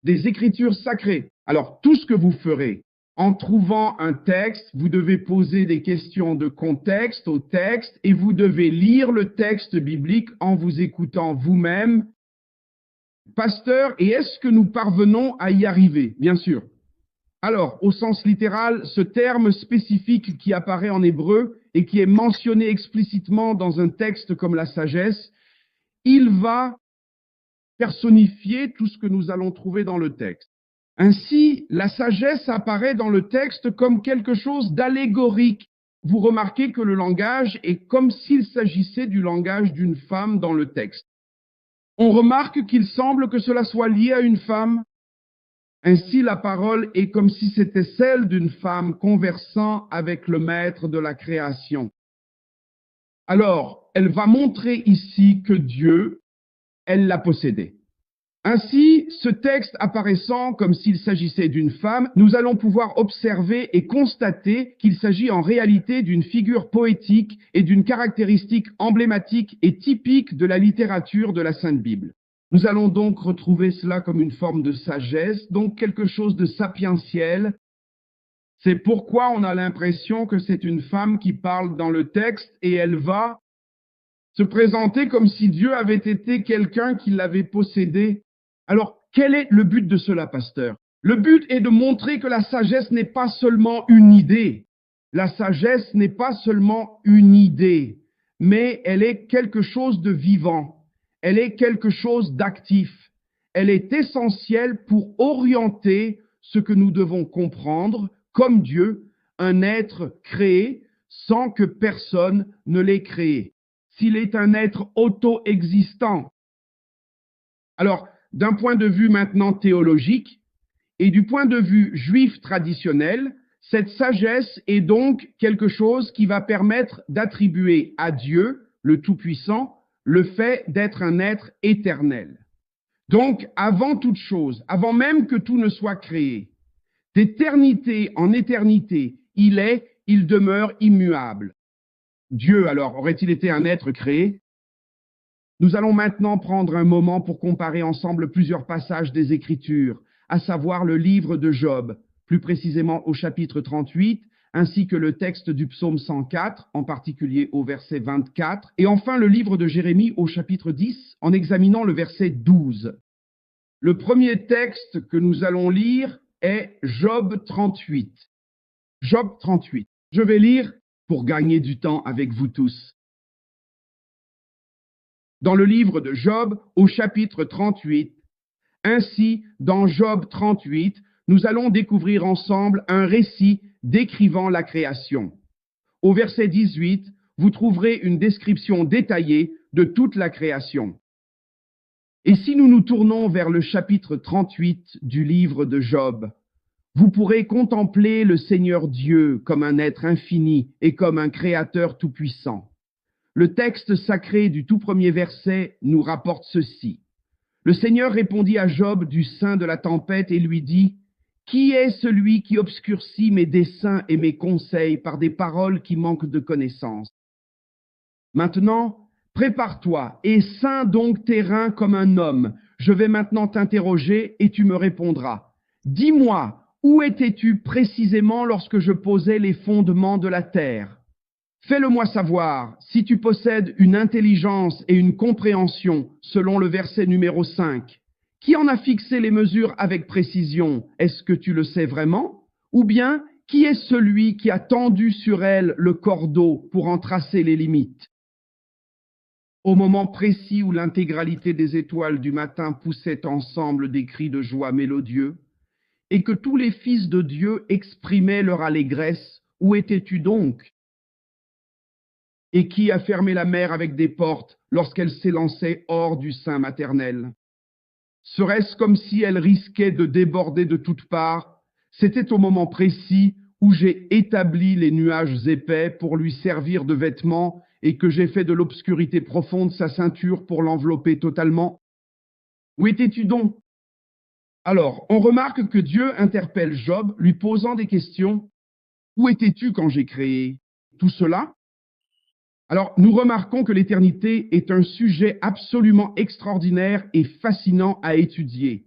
des Écritures sacrées. Alors, tout ce que vous ferez, en trouvant un texte, vous devez poser des questions de contexte au texte et vous devez lire le texte biblique en vous écoutant vous-même. Pasteur, et est-ce que nous parvenons à y arriver? Bien sûr. Alors, au sens littéral, ce terme spécifique qui apparaît en hébreu et qui est mentionné explicitement dans un texte comme la sagesse, il va personnifier tout ce que nous allons trouver dans le texte. Ainsi, la sagesse apparaît dans le texte comme quelque chose d'allégorique. Vous remarquez que le langage est comme s'il s'agissait du langage d'une femme dans le texte. On remarque qu'il semble que cela soit lié à une femme. Ainsi, la parole est comme si c'était celle d'une femme conversant avec le maître de la création. Alors, elle va montrer ici que Dieu, elle l'a possédé. Ainsi, ce texte apparaissant comme s'il s'agissait d'une femme, nous allons pouvoir observer et constater qu'il s'agit en réalité d'une figure poétique et d'une caractéristique emblématique et typique de la littérature de la Sainte Bible. Nous allons donc retrouver cela comme une forme de sagesse, donc quelque chose de sapientiel. C'est pourquoi on a l'impression que c'est une femme qui parle dans le texte et elle va se présenter comme si Dieu avait été quelqu'un qui l'avait possédé. Alors, quel est le but de cela, pasteur? Le but est de montrer que la sagesse n'est pas seulement une idée. La sagesse n'est pas seulement une idée, mais elle est quelque chose de vivant. Elle est quelque chose d'actif. Elle est essentielle pour orienter ce que nous devons comprendre comme Dieu, un être créé sans que personne ne l'ait créé. S'il est un être auto-existant. Alors, d'un point de vue maintenant théologique et du point de vue juif traditionnel, cette sagesse est donc quelque chose qui va permettre d'attribuer à Dieu, le Tout-Puissant, le fait d'être un être éternel. Donc, avant toute chose, avant même que tout ne soit créé, d'éternité en éternité, il demeure immuable. Dieu, alors, aurait-il été un être créé? Nous allons maintenant prendre un moment pour comparer ensemble plusieurs passages des Écritures, à savoir le livre de Job, plus précisément au chapitre 38, ainsi que le texte du psaume 104, en particulier au verset 24, et enfin le livre de Jérémie au chapitre 10, en examinant le verset 12. Le premier texte que nous allons lire est Job 38. Job 38. Je vais lire pour gagner du temps avec vous tous. Dans le livre de Job, au chapitre 38, ainsi, dans Job 38, nous allons découvrir ensemble un récit décrivant la création. Au verset 18, vous trouverez une description détaillée de toute la création. Et si nous nous tournons vers le chapitre 38 du livre de Job, vous pourrez contempler le Seigneur Dieu comme un être infini et comme un créateur tout-puissant. Le texte sacré du tout premier verset nous rapporte ceci. Le Seigneur répondit à Job du sein de la tempête et lui dit, « Qui est celui qui obscurcit mes desseins et mes conseils par des paroles qui manquent de connaissance? Maintenant, prépare-toi et ceins donc tes reins comme un homme. Je vais maintenant t'interroger et tu me répondras. Dis-moi, où étais-tu précisément lorsque je posais les fondements de la terre? Fais-le-moi savoir si tu possèdes une intelligence et une compréhension selon le verset numéro 5. Qui en a fixé les mesures avec précision? Est-ce que tu le sais vraiment? Ou bien, qui est celui qui a tendu sur elle le cordeau pour en tracer les limites? Au moment précis où l'intégralité des étoiles du matin poussaient ensemble des cris de joie mélodieux, et que tous les fils de Dieu exprimaient leur allégresse, où étais-tu donc? Et qui a fermé la mer avec des portes lorsqu'elle s'élançait hors du sein maternel? Serait-ce comme si elle risquait de déborder de toutes parts? C'était au moment précis où j'ai établi les nuages épais pour lui servir de vêtements et que j'ai fait de l'obscurité profonde sa ceinture pour l'envelopper totalement. Où étais-tu donc? Alors, on remarque que Dieu interpelle Job, lui posant des questions. Où étais-tu quand j'ai créé tout cela? Alors, nous remarquons que l'éternité est un sujet absolument extraordinaire et fascinant à étudier.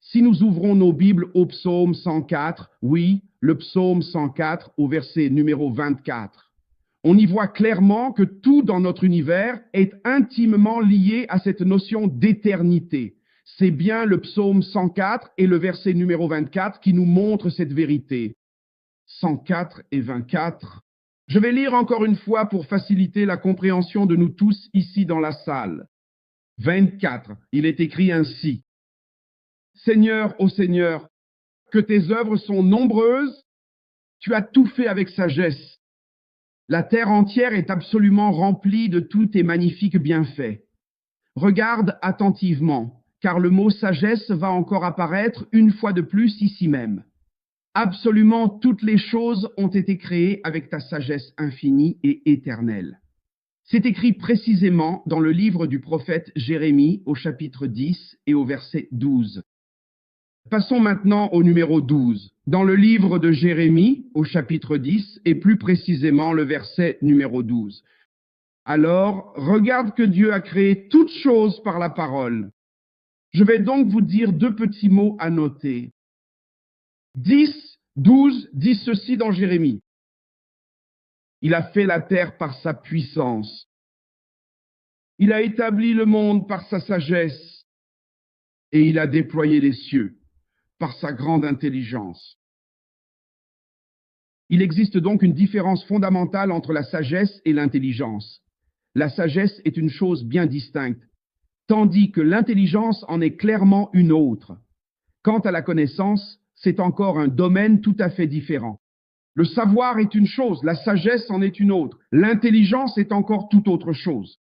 Si nous ouvrons nos Bibles au psaume 104, oui, le psaume 104 au verset numéro 24, on y voit clairement que tout dans notre univers est intimement lié à cette notion d'éternité. C'est bien le psaume 104 et le verset numéro 24 qui nous montrent cette vérité. 104 et 24. Je vais lire encore une fois pour faciliter la compréhension de nous tous ici dans la salle. 24, il est écrit ainsi. Seigneur, ô Seigneur, que tes œuvres sont nombreuses, tu as tout fait avec sagesse. La terre entière est absolument remplie de tous tes magnifiques bienfaits. Regarde attentivement, car le mot sagesse va encore apparaître une fois de plus ici même. Absolument toutes les choses ont été créées avec ta sagesse infinie et éternelle. C'est écrit précisément dans le livre du prophète Jérémie au chapitre 10 et au verset 12. Passons maintenant au numéro 12. Dans le livre de Jérémie au chapitre 10 et plus précisément le verset numéro 12. Alors, regarde que Dieu a créé toutes choses par la parole. Je vais donc vous dire deux petits mots à noter. 10, 12 dit ceci dans Jérémie. Il a fait la terre par sa puissance. Il a établi le monde par sa sagesse. Et il a déployé les cieux par sa grande intelligence. Il existe donc une différence fondamentale entre la sagesse et l'intelligence. La sagesse est une chose bien distincte, tandis que l'intelligence en est clairement une autre. Quant à la connaissance, c'est encore un domaine tout à fait différent. Le savoir est une chose, la sagesse en est une autre. L'intelligence est encore tout autre chose.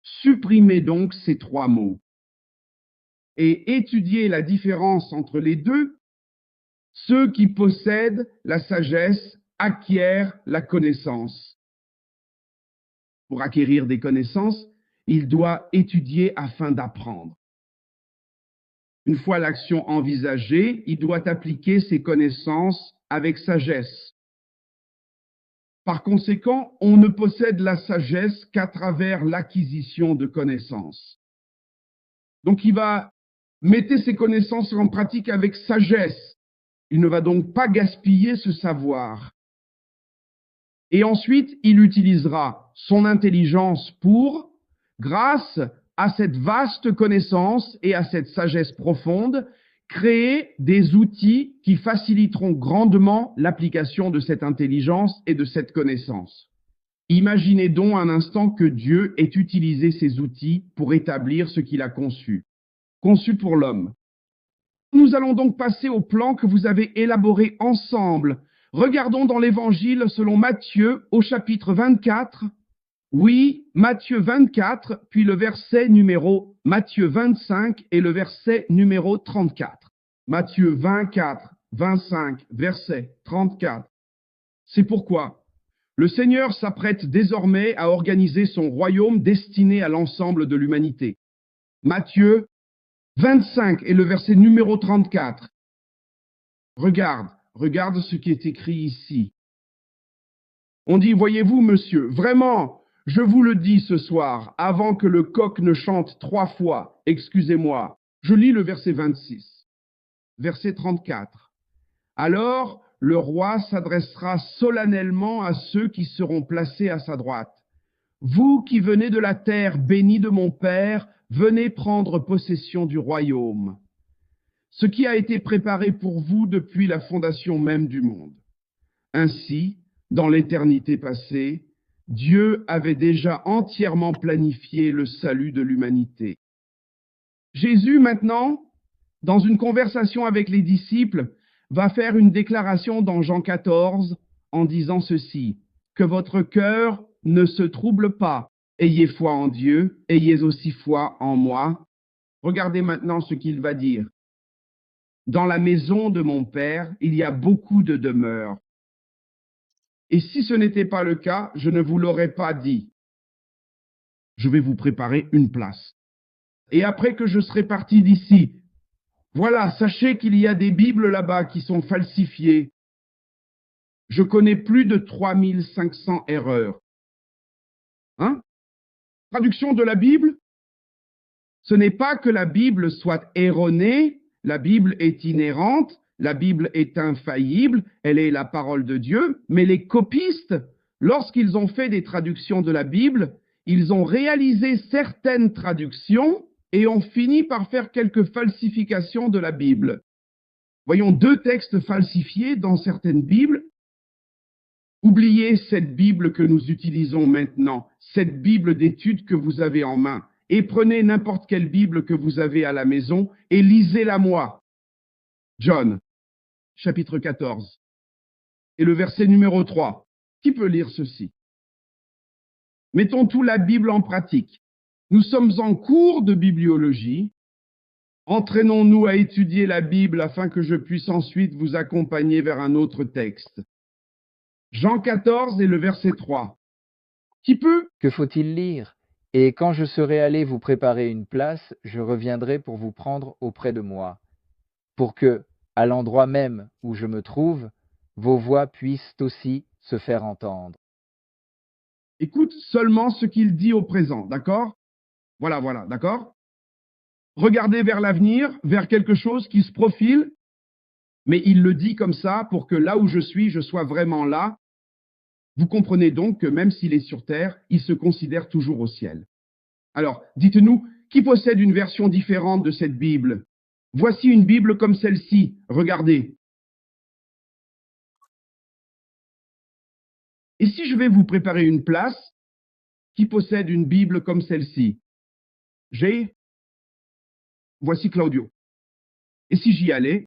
Supprimez donc ces trois mots et étudiez la différence entre les deux. Ceux qui possèdent la sagesse acquièrent la connaissance. Pour acquérir des connaissances, il doit étudier afin d'apprendre. Une fois l'action envisagée, il doit appliquer ses connaissances avec sagesse. Par conséquent, on ne possède la sagesse qu'à travers l'acquisition de connaissances. Donc il va mettre ses connaissances en pratique avec sagesse. Il ne va donc pas gaspiller ce savoir. Et ensuite, il utilisera son intelligence pour, grâce à cette vaste connaissance et à cette sagesse profonde, créer des outils qui faciliteront grandement l'application de cette intelligence et de cette connaissance. Imaginez donc un instant que Dieu ait utilisé ces outils pour établir ce qu'il a conçu pour l'homme. Nous allons donc passer au plan que vous avez élaboré ensemble. Regardons dans l'Évangile selon Matthieu au chapitre 24. Oui, Matthieu 24, puis Matthieu 25 et le verset numéro 34. Matthieu 24, 25, verset 34. C'est pourquoi le Seigneur s'apprête désormais à organiser son royaume destiné à l'ensemble de l'humanité. Matthieu 25 et le verset numéro 34. Regarde ce qui est écrit ici. On dit, voyez-vous, monsieur, vraiment, je vous le dis ce soir, avant que le coq ne chante 3 fois, excusez-moi, je lis le verset 26. Verset 34. Alors, le roi s'adressera solennellement à ceux qui seront placés à sa droite. Vous qui venez de la terre bénie de mon Père, venez prendre possession du royaume, ce qui a été préparé pour vous depuis la fondation même du monde. Ainsi, dans l'éternité passée, Dieu avait déjà entièrement planifié le salut de l'humanité. Jésus, maintenant, dans une conversation avec les disciples, va faire une déclaration dans Jean 14 en disant ceci, « Que votre cœur ne se trouble pas. Ayez foi en Dieu, ayez aussi foi en moi. » Regardez maintenant ce qu'il va dire. « Dans la maison de mon Père, il y a beaucoup de demeures. Et si ce n'était pas le cas, je ne vous l'aurais pas dit. Je vais vous préparer une place. Et après que je serai parti d'ici, voilà, sachez qu'il y a des Bibles là-bas qui sont falsifiées. Je connais plus de 3500 erreurs. Hein? Traduction de la Bible, ce n'est pas que la Bible soit erronée, la Bible est inhérente, la Bible est infaillible, elle est la parole de Dieu, mais les copistes, lorsqu'ils ont fait des traductions de la Bible, ils ont réalisé certaines traductions et ont fini par faire quelques falsifications de la Bible. Voyons 2 textes falsifiés dans certaines Bibles. Oubliez cette Bible que nous utilisons maintenant, cette Bible d'études que vous avez en main, et prenez n'importe quelle Bible que vous avez à la maison et lisez-la moi. John, chapitre 14, et le verset numéro 3. Qui peut lire ceci? Mettons tout la Bible en pratique. Nous sommes en cours de bibliologie. Entraînons-nous à étudier la Bible afin que je puisse ensuite vous accompagner vers un autre texte. Jean 14 et le verset 3. Qui peut? Que faut-il lire? Et quand je serai allé vous préparer une place, je reviendrai pour vous prendre auprès de moi, pour que, à l'endroit même où je me trouve, vos voix puissent aussi se faire entendre. Écoute seulement ce qu'il dit au présent, d'accord? Voilà, d'accord? Regardez vers l'avenir, vers quelque chose qui se profile, mais il le dit comme ça pour que là où je sois vraiment là. Vous comprenez donc que même s'il est sur terre, il se considère toujours au ciel. Alors, dites-nous, qui possède une version différente de cette Bible? Voici une Bible comme celle-ci, regardez. Et si je vais vous préparer une place, qui possède une Bible comme celle-ci? Voici Claudio. Et si j'y allais,